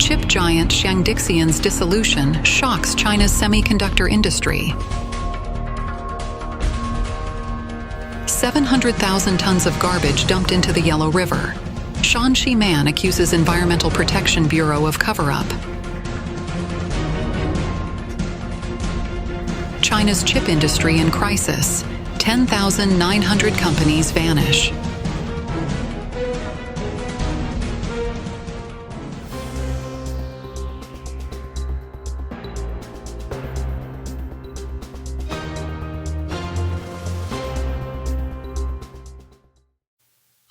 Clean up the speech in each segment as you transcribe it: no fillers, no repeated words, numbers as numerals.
chip giant Xiangdixian's dissolution shocks China's semiconductor industry. 700,000 tons of garbage dumped into the Yellow River. Xi'an man accuses Environmental Protection Bureau of cover-up. China's chip industry in crisis. 10,900 companies vanish.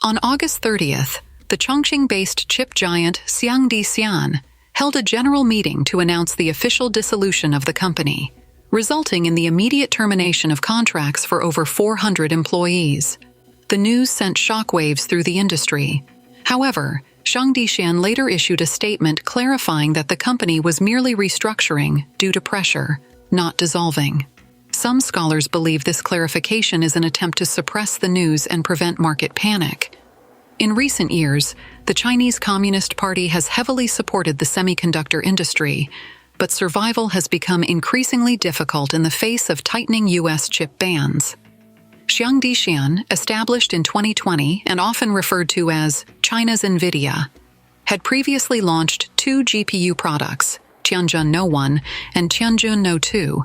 On August 30th, the Chongqing-based chip giant Xiangdixian held a general meeting to announce the official dissolution of the company, resulting in the immediate termination of contracts for over 400 employees. The news sent shockwaves through the industry. However, Xiangdixian later issued a statement clarifying that the company was merely restructuring due to pressure, not dissolving. Some scholars believe this clarification is an attempt to suppress the news and prevent market panic. In recent years, the Chinese Communist Party has heavily supported the semiconductor industry, but survival has become increasingly difficult in the face of tightening U.S. chip bans. Xiangdixian, established in 2020 and often referred to as China's NVIDIA, had previously launched two GPU products, Tianjin No 1 and Tianjin No 2,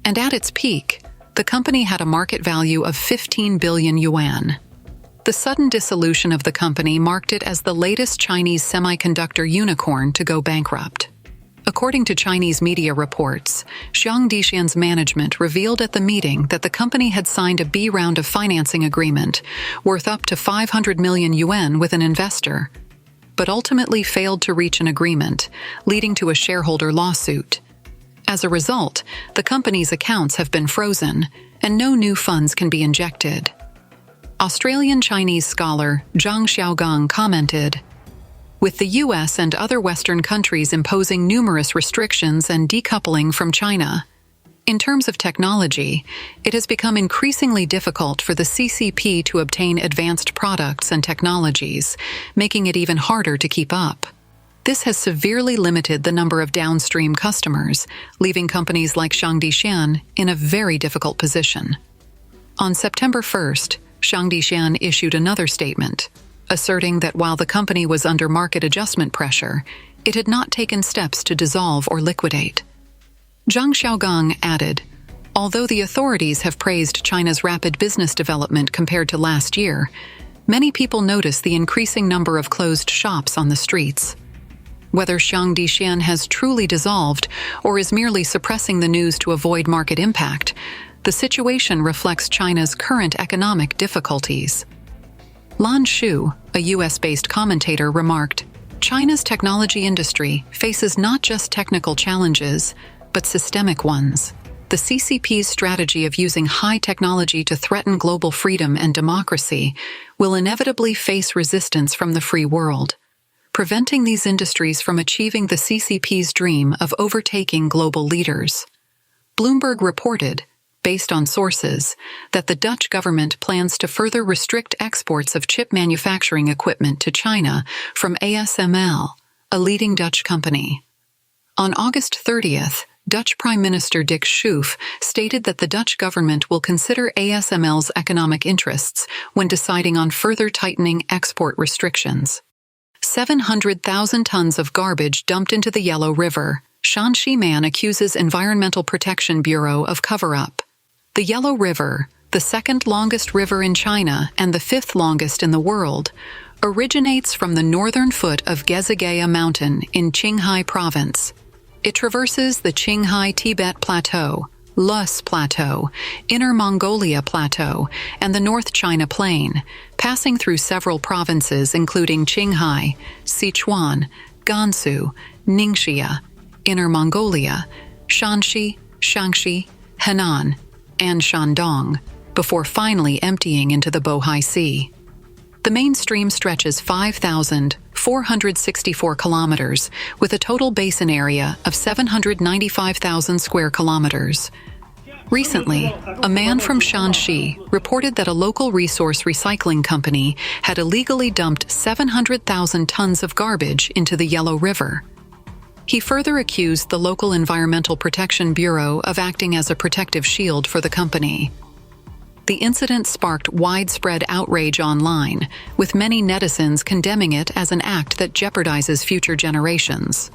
and at its peak, the company had a market value of 15 billion yuan. The sudden dissolution of the company marked it as the latest Chinese semiconductor unicorn to go bankrupt. According to Chinese media reports, Xiangdixian's management revealed at the meeting that the company had signed a B round of financing agreement worth up to 500 million yuan with an investor, but ultimately failed to reach an agreement, leading to a shareholder lawsuit. As a result, the company's accounts have been frozen, and no new funds can be injected. Australian-Chinese scholar Zhang Xiaogang commented, "With the US and other Western countries imposing numerous restrictions and decoupling from China, in terms of technology, it has become increasingly difficult for the CCP to obtain advanced products and technologies, making it even harder to keep up. This has severely limited the number of downstream customers, leaving companies like Xiangdixian in a very difficult position." On September 1st, Xiangdixian issued another statement, asserting that while the company was under market adjustment pressure, it had not taken steps to dissolve or liquidate. Zhang Xiaogang added, "Although the authorities have praised China's rapid business development compared to last year, many people notice the increasing number of closed shops on the streets. Whether Xiangdixian has truly dissolved or is merely suppressing the news to avoid market impact, the situation reflects China's current economic difficulties." Lan Shu, a US-based commentator, remarked, "China's technology industry faces not just technical challenges, but systemic ones. The CCP's strategy of using high technology to threaten global freedom and democracy will inevitably face resistance from the free world, preventing these industries from achieving the CCP's dream of overtaking global leaders." Bloomberg reported, based on sources, that the Dutch government plans to further restrict exports of chip manufacturing equipment to China from ASML, a leading Dutch company. On August 30th, Dutch Prime Minister Dick Schoof stated that the Dutch government will consider ASML's economic interests when deciding on further tightening export restrictions. 700,000 tons of garbage dumped into the Yellow River. Xi'an man accuses Environmental Protection Bureau of cover-up. The Yellow River, the second longest river in China and the fifth longest in the world, originates from the northern foot of Gezagaya Mountain in Qinghai Province. It traverses the Qinghai-Tibet Plateau, Lus Plateau, Inner Mongolia Plateau, and the North China Plain, passing through several provinces including Qinghai, Sichuan, Gansu, Ningxia, Inner Mongolia, Shanxi, Shaanxi, Henan, and Shandong, before finally emptying into the Bohai Sea. The main stream stretches 5,464 kilometers, with a total basin area of 795,000 square kilometers. Recently, a man from Shanxi reported that a local resource recycling company had illegally dumped 700,000 tons of garbage into the Yellow River. He further accused the local Environmental Protection Bureau of acting as a protective shield for the company. The incident sparked widespread outrage online, with many netizens condemning it as an act that jeopardizes future generations.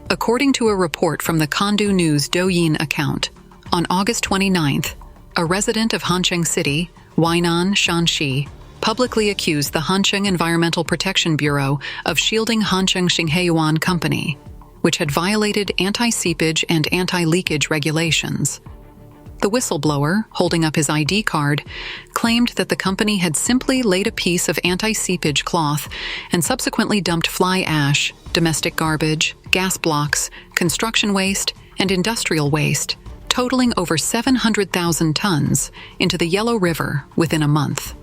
According to a report from the Chengdu News Douyin account, on August 29th, a resident of Hancheng City, Huainan, Shanxi, publicly accused the Hancheng Environmental Protection Bureau of shielding Hancheng Xiangdixian Company, which had violated anti-seepage and anti-leakage regulations. The whistleblower, holding up his ID card, claimed that the company had simply laid a piece of anti-seepage cloth and subsequently dumped fly ash, domestic garbage, gas blocks, construction waste, and industrial waste, totaling over 700,000 tons, into the Yellow River within a month.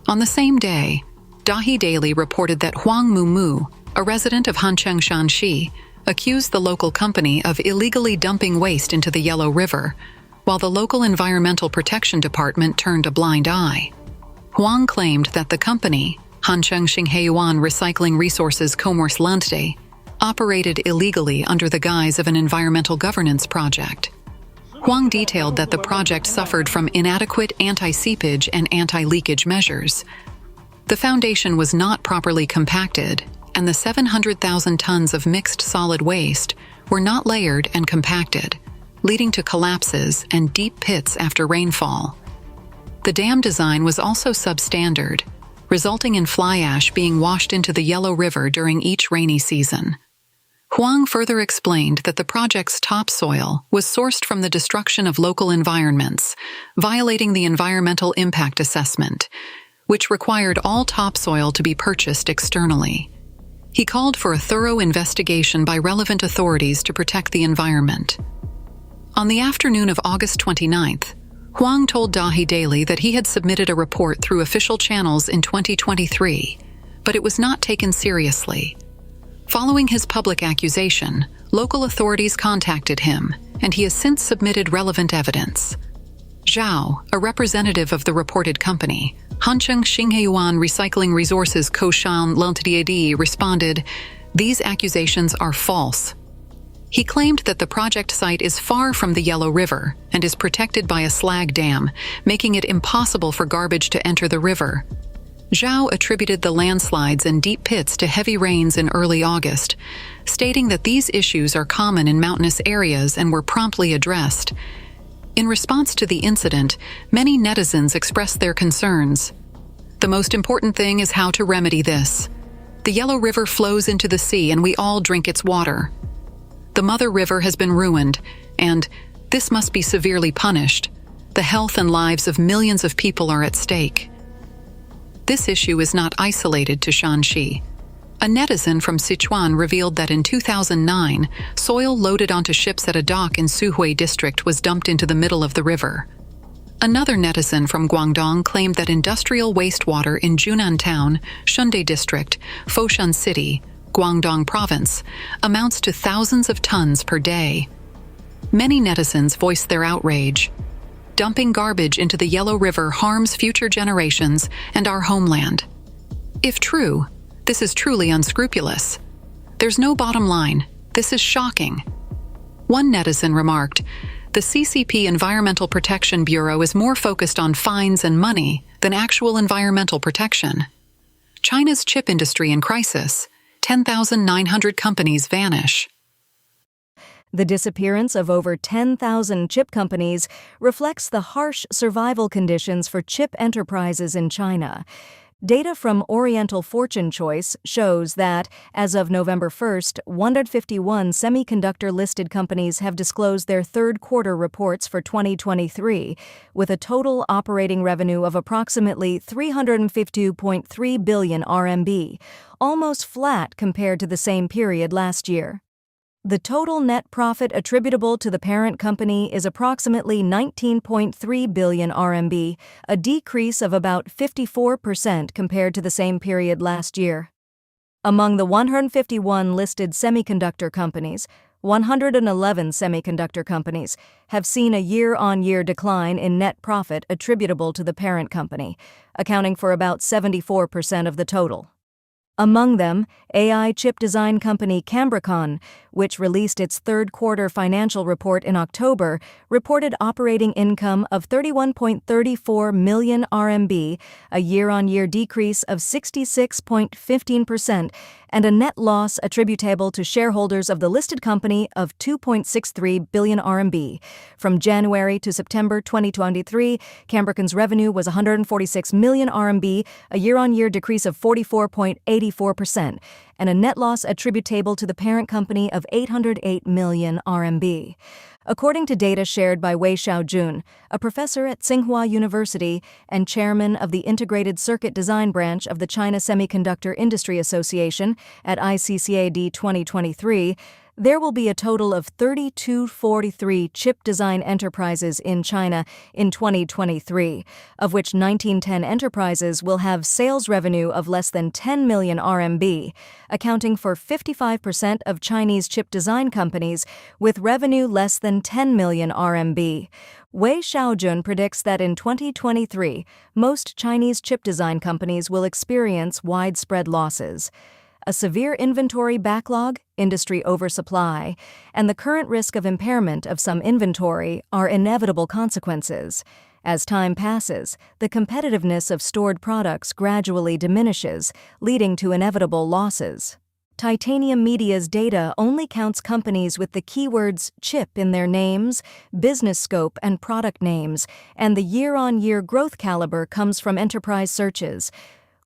On the same day, Dahi Daily reported that Huang Mumu, a resident of Hancheng, Shanxi, accused the local company of illegally dumping waste into the Yellow River, while the local Environmental Protection Department turned a blind eye. Huang claimed that the company, Hancheng Xiangdixian Recycling Resources Commerce Lante, operated illegally under the guise of an environmental governance project. Huang detailed that the project suffered from inadequate anti-seepage and anti-leakage measures. The foundation was not properly compacted, and the 700,000 tons of mixed solid waste were not layered and compacted, leading to collapses and deep pits after rainfall. The dam design was also substandard, resulting in fly ash being washed into the Yellow River during each rainy season. Huang further explained that the project's topsoil was sourced from the destruction of local environments, violating the environmental impact assessment, which required all topsoil to be purchased externally. He called for a thorough investigation by relevant authorities to protect the environment. On the afternoon of August 29th, Huang told Dahi Daily that he had submitted a report through official channels in 2023, but it was not taken seriously. Following his public accusation, local authorities contacted him, and he has since submitted relevant evidence. Zhao, a representative of the reported company, Hancheng Xiangdixian Recycling Resources Commerce Lante, responded, "These accusations are false." He claimed that the project site is far from the Yellow River and is protected by a slag dam, making it impossible for garbage to enter the river. Zhao attributed the landslides and deep pits to heavy rains in early August, stating that these issues are common in mountainous areas and were promptly addressed. In response to the incident, many netizens expressed their concerns. "The most important thing is how to remedy this. The Yellow River flows into the sea and we all drink its water. The mother river has been ruined, and this must be severely punished. The health and lives of millions of people are at stake." This issue is not isolated to Shanxi. A netizen from Sichuan revealed that in 2009, soil loaded onto ships at a dock in Suhui district was dumped into the middle of the river. Another netizen from Guangdong claimed that industrial wastewater in Junan Town, Shunde district, Foshan City, Guangdong province, amounts to thousands of tons per day. Many netizens voiced their outrage. Dumping garbage into the Yellow River harms future generations and our homeland. If true, this is truly unscrupulous. There's no bottom line. This is shocking. One netizen remarked, "The CCP Environmental Protection Bureau is more focused on fines and money than actual environmental protection. China's chip industry in crisis. 10,900 companies vanish." The disappearance of over 10,000 chip companies reflects the harsh survival conditions for chip enterprises in China. Data from Oriental Fortune Choice shows that, as of November 1st, 151 semiconductor-listed companies have disclosed their third-quarter reports for 2023, with a total operating revenue of approximately 352.3 billion RMB, almost flat compared to the same period last year. The total net profit attributable to the parent company is approximately 19.3 billion RMB, a decrease of about 54% compared to the same period last year. Among the 151 listed semiconductor companies, 111 semiconductor companies have seen a year-on-year decline in net profit attributable to the parent company, accounting for about 74% of the total. Among them, AI chip design company Xiangdixian, which released its third-quarter financial report in October, reported operating income of 31.34 million RMB, a year-on-year decrease of 66.15%, and a net loss attributable to shareholders of the listed company of 2.63 billion RMB. From January to September 2023, Xiangdixian's revenue was 146 million RMB, a year-on-year decrease of 44.84%, and a net loss attributable to the parent company of 808 million RMB. According to data shared by Wei Xiaojun, a professor at Tsinghua University and chairman of the Integrated Circuit Design Branch of the China Semiconductor Industry Association at ICCAD 2023, there will be a total of 3243 chip design enterprises in China in 2023, of which 1910 enterprises will have sales revenue of less than 10 million RMB, accounting for 55% of Chinese chip design companies with revenue less than 10 million RMB. Wei Xiaojun predicts that in 2023, most Chinese chip design companies will experience widespread losses. A severe inventory backlog, industry oversupply, and the current risk of impairment of some inventory are inevitable consequences. As time passes, the competitiveness of stored products gradually diminishes, leading to inevitable losses. Titanium Media's data only counts companies with the keywords chip in their names, business scope, and product names, and the year-on-year growth caliber comes from enterprise searches.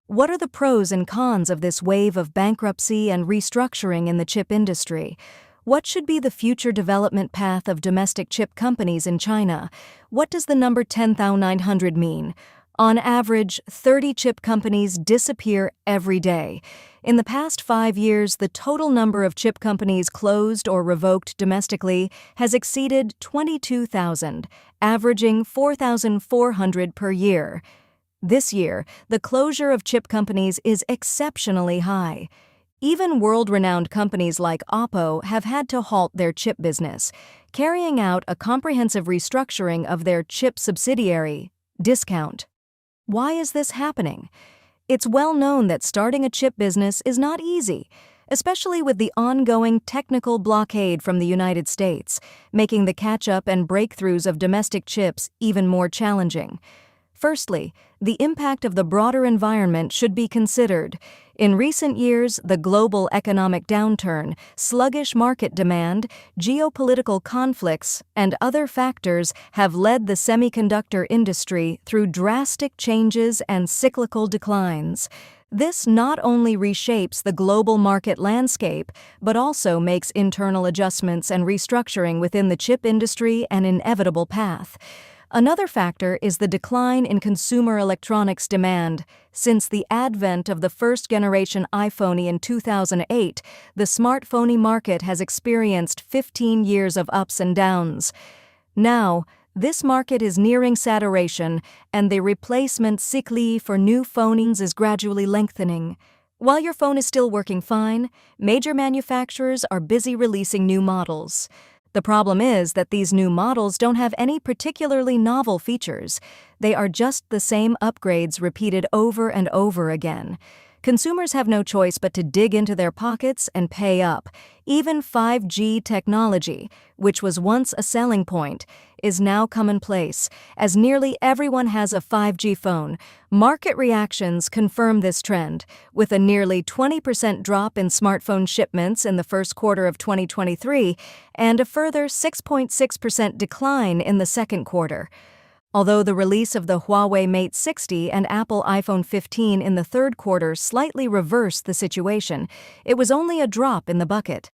What are the pros and cons of this wave of bankruptcy and restructuring in the chip industry? What should be the future development path of domestic chip companies in China? What does the number 10,900 mean? On average, 30 chip companies disappear every day. In the past 5 years, the total number of chip companies closed or revoked domestically has exceeded 22,000, averaging 4,400 per year. This year, the closure of chip companies is exceptionally high. Even world-renowned companies like Oppo have had to halt their chip business, carrying out a comprehensive restructuring of their chip subsidiary, Discount. Why is this happening? It's well known that starting a chip business is not easy, especially with the ongoing technical blockade from the United States, making the catch-up and breakthroughs of domestic chips even more challenging. Firstly, the impact of the broader environment should be considered. In recent years, the global economic downturn, sluggish market demand, geopolitical conflicts, and other factors have led the semiconductor industry through drastic changes and cyclical declines. This not only reshapes the global market landscape, but also makes internal adjustments and restructuring within the chip industry an inevitable path. Another factor is the decline in consumer electronics demand. Since the advent of the first-generation iPhone in 2008, the smartphone market has experienced 15 years of ups and downs. Now, this market is nearing saturation, and the replacement cycle for new phones is gradually lengthening. While your phone is still working fine, major manufacturers are busy releasing new models. The problem is that these new models don't have any particularly novel features. They are just the same upgrades repeated over and over again. Consumers have no choice but to dig into their pockets and pay up. Even 5G technology, which was once a selling point, is now commonplace, as nearly everyone has a 5G phone. Market reactions confirm this trend, with a nearly 20% drop in smartphone shipments in the first quarter of 2023 and a further 6.6% decline in the second quarter. Although the release of the Huawei Mate 60 and Apple iPhone 15 in the third quarter slightly reversed the situation, it was only a drop in the bucket.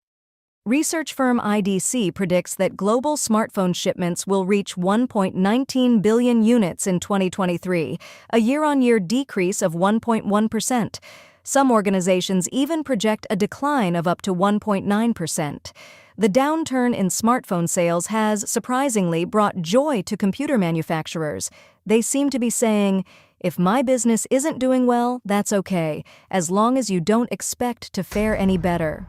Research firm IDC predicts that global smartphone shipments will reach 1.19 billion units in 2023, a year-on-year decrease of 1.1%. Some organizations even project a decline of up to 1.9%. The downturn in smartphone sales has, surprisingly, brought joy to computer manufacturers. They seem to be saying, if my business isn't doing well, that's okay, as long as you don't expect to fare any better.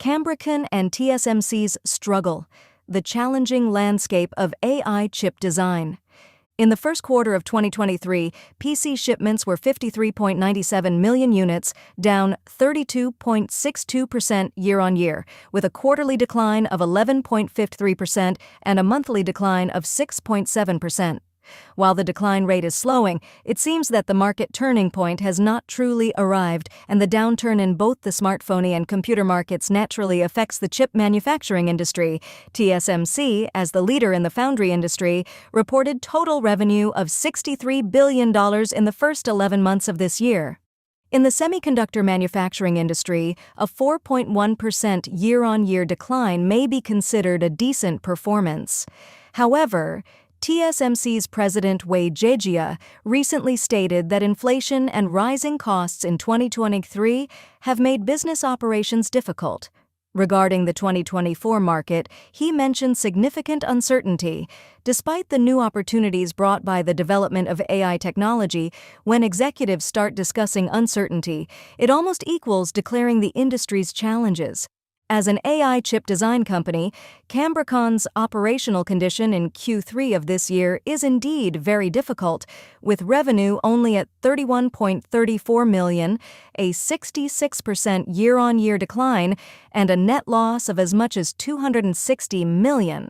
Xiangdixian and TSMC's struggle, the challenging landscape of AI chip design. In the first quarter of 2023, PC shipments were 53.97 million units, down 32.62% year-on-year, with a quarterly decline of 11.53% and a monthly decline of 6.7%. While the decline rate is slowing, it seems that the market turning point has not truly arrived, and the downturn in both the smartphone and computer markets naturally affects the chip manufacturing industry. TSMC, as the leader in the foundry industry, reported total revenue of $63 billion in the first 11 months of this year. In the semiconductor manufacturing industry, a 4.1% year-on-year decline may be considered a decent performance. However, TSMC's president Wei Zhejia recently stated that inflation and rising costs in 2023 have made business operations difficult. Regarding the 2024 market, he mentioned significant uncertainty. Despite the new opportunities brought by the development of AI technology, when executives start discussing uncertainty, it almost equals declaring the industry's challenges. As an AI chip design company, Cambricon's operational condition in Q3 of this year is indeed very difficult, with revenue only at $31.34 million, a 66% year-on-year decline, and a net loss of as much as $260 million.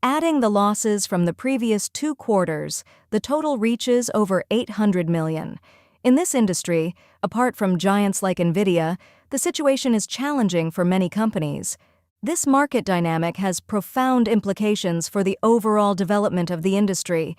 Adding the losses from the previous 2 quarters, the total reaches over $800 million. In this industry, apart from giants like NVIDIA, the situation is challenging for many companies. This market dynamic has profound implications for the overall development of the industry.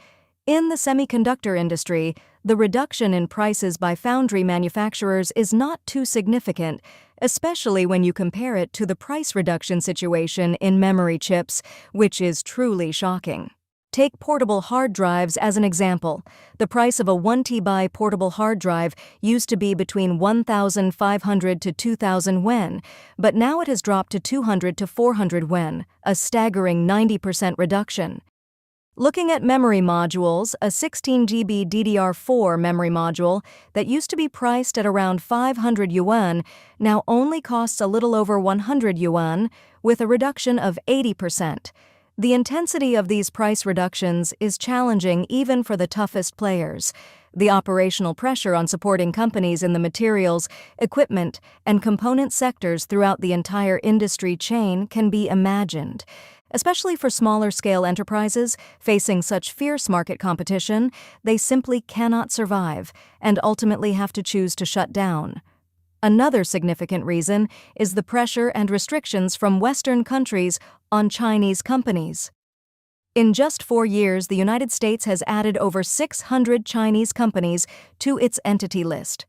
In the semiconductor industry, the reduction in prices by foundry manufacturers is not too significant, especially when you compare it to the price reduction situation in memory chips, which is truly shocking. Take portable hard drives as an example. The price of a 1 TB portable hard drive used to be between 1,500 to 2,000 yuan, but now it has dropped to 200 to 400 yuan, a staggering 90% reduction. Looking at memory modules, a 16 GB DDR4 memory module that used to be priced at around 500 yuan now only costs a little over 100 yuan, with a reduction of 80%. The intensity of these price reductions is challenging even for the toughest players. The operational pressure on supporting companies in the materials, equipment, and component sectors throughout the entire industry chain can be imagined. Especially for smaller-scale enterprises facing such fierce market competition, they simply cannot survive and ultimately have to choose to shut down. Another significant reason is the pressure and restrictions from Western countries on Chinese companies. In just 4 years, the United States has added over 600 Chinese companies to its entity list.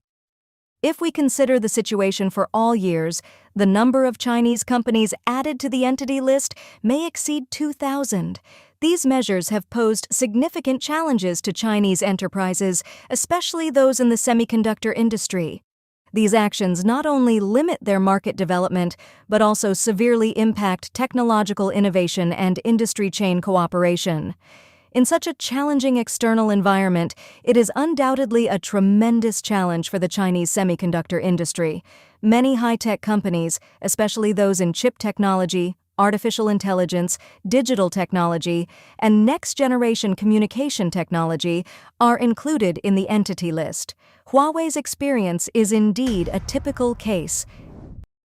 If we consider the situation for all years, the number of Chinese companies added to the entity list may exceed 2,000. These measures have posed significant challenges to Chinese enterprises, especially those in the semiconductor industry. These actions not only limit their market development, but also severely impact technological innovation and industry chain cooperation. In such a challenging external environment, it is undoubtedly a tremendous challenge for the Chinese semiconductor industry. Many high-tech companies, especially those in chip technology, artificial intelligence, digital technology, and next-generation communication technology, are included in the entity list. Huawei's experience is indeed a typical case.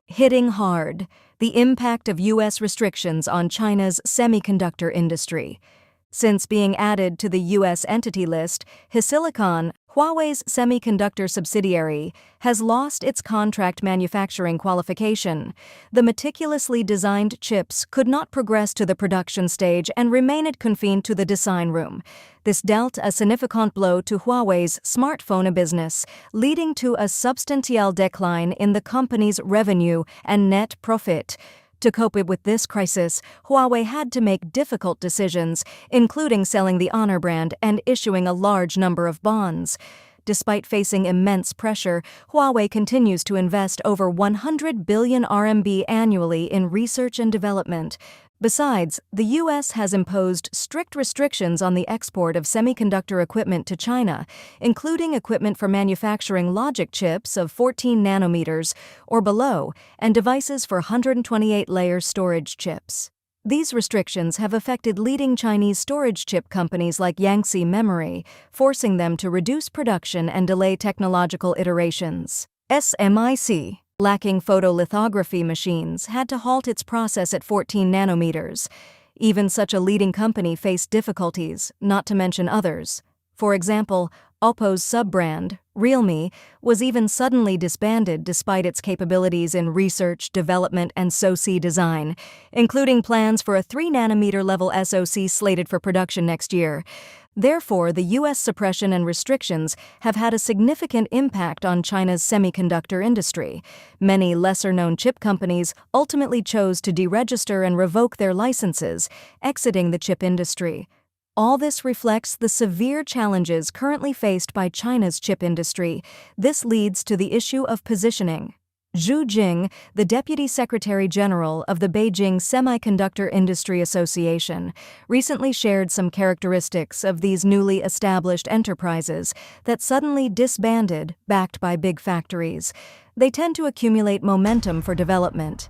Hitting hard, the impact of U.S. restrictions on China's semiconductor industry. Since being added to the U.S. entity list, Xi'an, Huawei's semiconductor subsidiary, has lost its contract manufacturing qualification. The meticulously designed chips could not progress to the production stage and remained confined to the design room. This dealt a significant blow to Huawei's smartphone business, leading to a substantial decline in the company's revenue and net profit. To cope with this crisis, Huawei had to make difficult decisions, including selling the Honor brand and issuing a large number of bonds. Despite facing immense pressure, Huawei continues to invest over 100 billion RMB annually in research and development. Besides, the U.S. has imposed strict restrictions on the export of semiconductor equipment to China, including equipment for manufacturing logic chips of 14 nanometers or below and devices for 128-layer storage chips. These restrictions have affected leading Chinese storage chip companies like Yangtze Memory, forcing them to reduce production and delay technological iterations. SMIC, lacking photolithography machines, had to halt its process at 14 nanometers. Even such a leading company faced difficulties, not to mention others. For example, Oppo's sub-brand, Realme, was even suddenly disbanded despite its capabilities in research, development, and SoC design, including plans for a 3-nanometer level SoC slated for production next year. Therefore, the U.S. suppression and restrictions have had a significant impact on China's semiconductor industry. Many lesser-known chip companies ultimately chose to deregister and revoke their licenses, exiting the chip industry. All this reflects the severe challenges currently faced by China's chip industry. This leads to the issue of positioning. Zhu Jing, the Deputy Secretary General of the Beijing Semiconductor Industry Association, recently shared some characteristics of these newly established enterprises that suddenly disbanded, backed by big factories. They tend to accumulate momentum for development.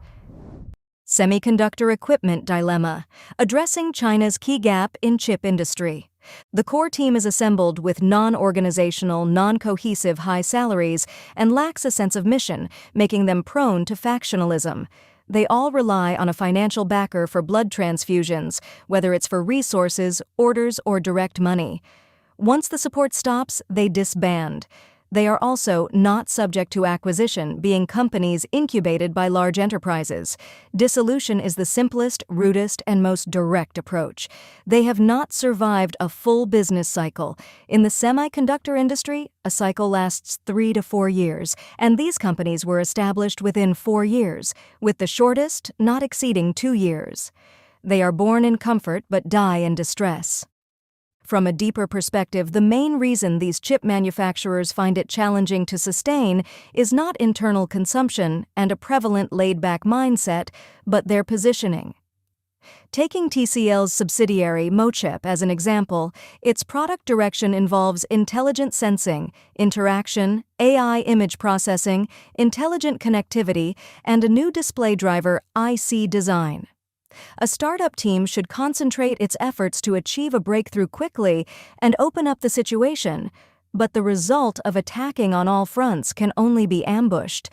Semiconductor equipment dilemma, addressing China's key gap in chip industry. The core team is assembled with non-organizational, non-cohesive high salaries and lacks a sense of mission, making them prone to factionalism. They all rely on a financial backer for blood transfusions, whether it's for resources, orders, or direct money. Once the support stops, they disband. They are also not subject to acquisition, being companies incubated by large enterprises. Dissolution is the simplest, rudest, and most direct approach. They have not survived a full business cycle. In the semiconductor industry, a cycle lasts 3 to 4 years, and these companies were established within 4 years, with the shortest not exceeding 2 years. They are born in comfort but die in distress. From a deeper perspective, the main reason these chip manufacturers find it challenging to sustain is not internal consumption and a prevalent laid-back mindset, but their positioning. Taking TCL's subsidiary Mochip as an example, its product direction involves intelligent sensing, interaction, AI image processing, intelligent connectivity, and a new display driver IC design. A startup team should concentrate its efforts to achieve a breakthrough quickly and open up the situation, but the result of attacking on all fronts can only be ambushed.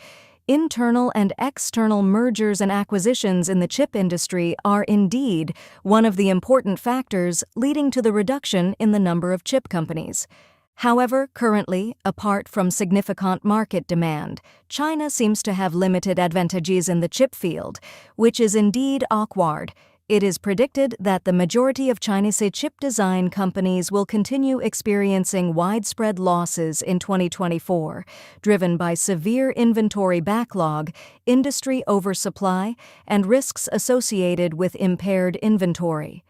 Internal and external mergers and acquisitions in the chip industry are indeed one of the important factors leading to the reduction in the number of chip companies. However, currently, apart from significant market demand, China seems to have limited advantages in the chip field, which is indeed awkward. It is predicted that the majority of Chinese chip design companies will continue experiencing widespread losses in 2024, driven by severe inventory backlog, industry oversupply, and risks associated with impaired inventory.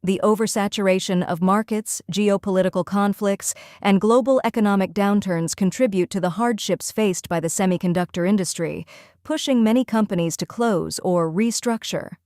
The oversaturation of markets, geopolitical conflicts, and global economic downturns contribute to the hardships faced by the semiconductor industry, pushing many companies to close or restructure.